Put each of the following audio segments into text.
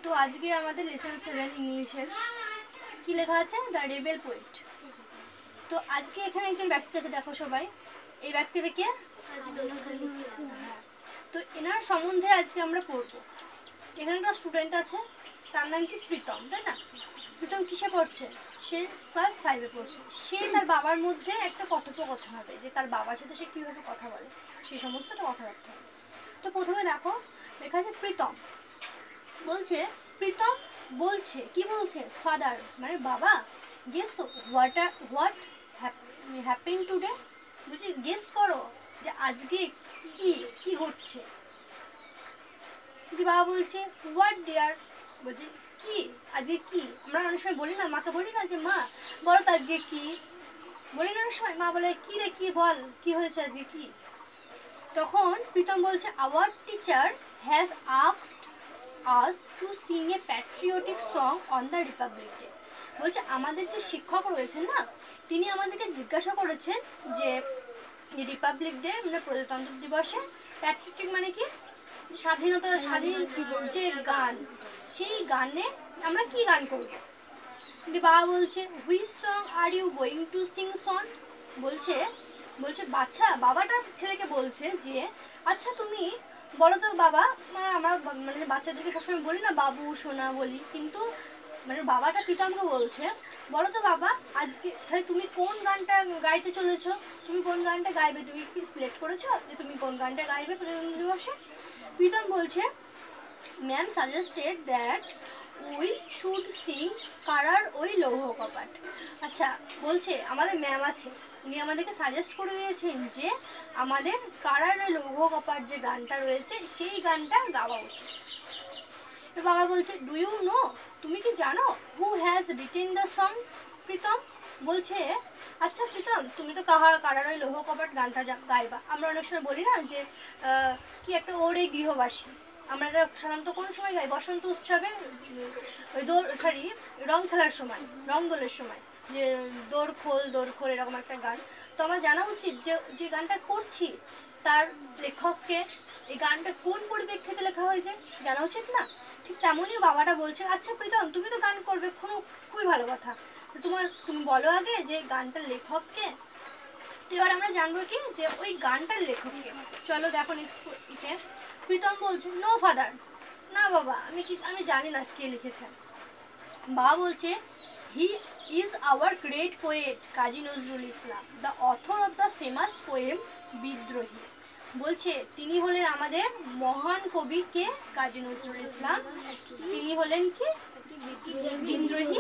তো আজকে আমাদের লেসন 7 ইংলিশের কি লেখা আছে, দ্য রেবেল পোয়েট। তো আজকে এখানে একজন ব্যক্তি আছে, দেখো সবাই, এই ব্যক্তিটা কে? তো এনার সম্বন্ধে আজকে আমরা পড়বো। এখানে একটা স্টুডেন্ট আছে, তার নাম কি প্রীতম, তাই না? প্রীতম কিসে পড়ছে? সে ক্লাস 5-এ পড়ছে। সে তার বাবার মধ্যে একটা কথোপকথন হবে, যে তার বাবার সাথে সে কীভাবে কথা বলে সেই সমস্তটা কথাবার্তা হবে। তো প্রথমে দেখো লেখা আছে প্রীতম বলছে, প্রীতম বলছে, কি বলছে? ফাদার মানে বাবা, গেস হোয়াট হ্যাপেন টুডে, বলছি গেস করো যে আজকে কি কি ঘটছে। বাবা বলছে হোয়াট ডিয়ার, বলছে কি আজকে কি। আমরা অনেক সময় বলি না, মাকে বলি না যে মা বলো তো আজকে কি, বলি না অনেক সময়, মা বলে কি রে কি বল, কি হয়েছে আজকে কি। তখন প্রীতম বলছে our teacher has asked us to Singh A patriotic song on the Republic day. বলছে আমাদের যে শিক্ষক রয়েছেন না, তিনি আমাদেরকে জিজ্ঞাসা করেছেন যে রিপাবলিক ডে মানে প্রজাতন্ত্র দিবসে প্যাট্রিয়টিক মানে কি, স্বাধীন যে গান, সেই গানে আমরা কি গান করব। বাবা বলছে which song are you going to sing son, বলছে বাচ্চা, বাবাটা ছেলেকে বলছে যে আচ্ছা তুমি বলো তো বাবা, আমরা মানে বাচ্চাদেরকে সবসময় বলি না বাবু সোনা বলি, কিন্তু মানে বাবাটা প্রীতমকে বলছে বলো তো বাবা আজকে তাহলে তুমি কোন গানটা গাইতে চলেছো, তুমি কোন গানটা গাইবে, তুমি কি সিলেক্ট করেছো যে তুমি কোন গানটা গাইবে প্রজাতন্ত্র দিবসে। প্রীতম বলছে ma'am suggested that we should Singh কারার ওই লৌহ কপাট। আচ্ছা বলছে আমাদের ম্যাম আছে, উনি আমাদেরকে সাজেস্ট করে দিয়েছেন যে আমাদের কারার ওই লৌহ কপাট যে গানটা রয়েছে সেই গানটা গাওয়া উচিত। তো বাবা বলছে ডু ইউ নো, তুমি কি জানো who has written the song. Pritam বলছে আচ্ছা প্রীতম তুমি তো কারার ওই লৌহ কপাট গানটা গাইবা। আমরা অনেক সময় বলি না যে কি একটা ওরে গৃহবাসী, আমরা এটা সাধারণত কোন সময় গাই, বসন্ত উৎসবে ওই রং খেলার সময়, রং দোলের সময়, যে দোর খোল এরকম একটা গান। তো আমার জানা উচিত যে যে গানটা করছি তার লেখককে, এই গানটা কোন পরিপ্রেক্ষিতে লেখা হয়েছে জানা উচিত না। ঠিক তেমনই বাবাটা বলছে আচ্ছা প্রীতম তুমি তো গান করবে, খুবই ভালো কথা, তুমি বলো আগে যে গানটার লেখককে। এবার আমরা জানবো কি যে ওই গানটার লেখককে। চলো দেখো নেক্সট। প্রীতম বলছে নো ফাদার, না বাবা আমি জানি না কে লিখেছেন। বাবা বলছে he is our great poet Kazi Nazrul Islam, the author of the famous poem বিদ্রোহী। বলছে তিনি হলেন আমাদের মহান কবি কে, কাজী নজরুল ইসলাম। তিনি হলেন কি বিদ্রোহী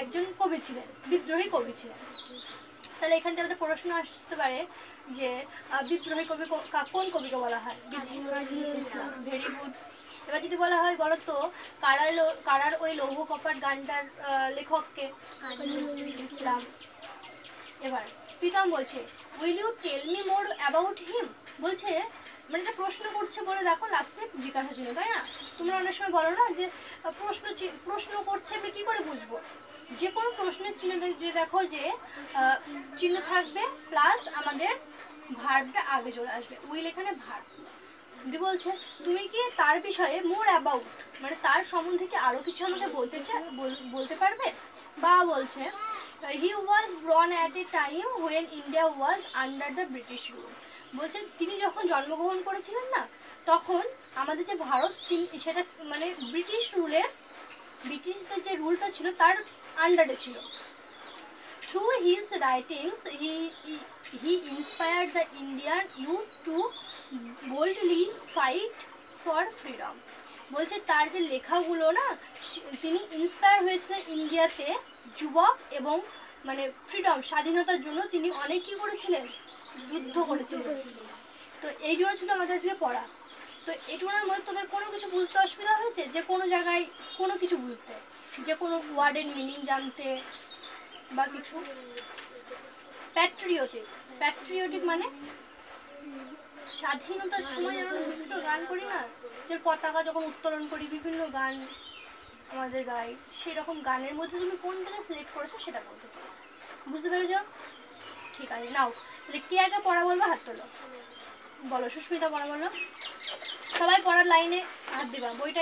একজন কবি ছিলেন, বিদ্রোহী কবি ছিলেন। তাহলে এখান থেকে আমাদের প্রশ্ন আসতে পারে যে বিদ্রোহী কবি কোন কবিকে বলা হয়? ইসলাম। Very good. এবার যদি বলা হয় বলো তো কারার ওই লৌহ কপাট গানটার লেখককে? ইসলাম। এবার প্রীতম বলছে will you tell me more about him. বলছে মানে একটা প্রশ্ন করছে বলে দেখো লাস্টে জিজ্ঞাসা ছিল, তাই না? তোমরা অনেক সময় বলো না যে প্রশ্ন করছে আমি কি করে বুঝবো, যে কোনো প্রশ্নের চিহ্ন যে দেখো যে চিহ্ন থাকবে প্লাস আমাদের ভার্বটা আগে চলে আসবে, উইল এখানে ভার্ব। যদি বলছে তুমি কি তার বিষয়ে মোর অ্যাবাউট মানে তার সম্বন্ধে কি আরো কিছু আমাকে বলতে পারবে। বা বলছে হি ওয়াজ born at a time when India was under the British rule। বলছে তিনি যখন জন্মগ্রহণ করেছিলেন না, তখন আমাদের যে ভারত সেটা মানে ব্রিটিশদের যে রুলটা ছিল তার আন্ডারে ছিল। Through his writings he inspired the Indian youth to boldly fight for freedom. বলছে তার যে লেখাগুলো না, তিনি ইন্সপায়ার হয়েছিলেন ইন্ডিয়াতে যুবক এবং মানে ফ্রিডম স্বাধীনতার জন্য তিনি অনেক কী করেছিলেন, যুদ্ধ করেছিলেন। তো এইগুলো ছিল আমাদের আজকে পড়া। তো এগুলোর মধ্যে তোদের কোনো কিছু বুঝতে অসুবিধা হয়েছে, যে কোনো জায়গায় কোনো কিছু বুঝতে, যে কোনো ওয়ার্ডের মিনিং জানতে বা কিছু? প্যাট্রিয়টিক মানে স্বাধীনতার সময় আমরা বিভিন্ন গান করি না, যে পতাকা যখন উত্তোলন করি বিভিন্ন গান আমাদের গাই, সেরকম গানের মধ্যে তুমি কোনটাকে সিলেক্ট করেছো সেটা বলতে চাইছো। বুঝতে পেরেছ? ঠিক আছে নাও তাহলে কে আগে পড়া বলবো হাত তোলো, বলো। সুস্মিতা পড়া বলো। সবাই পড়ার লাইনে হাত দিবা, বইটা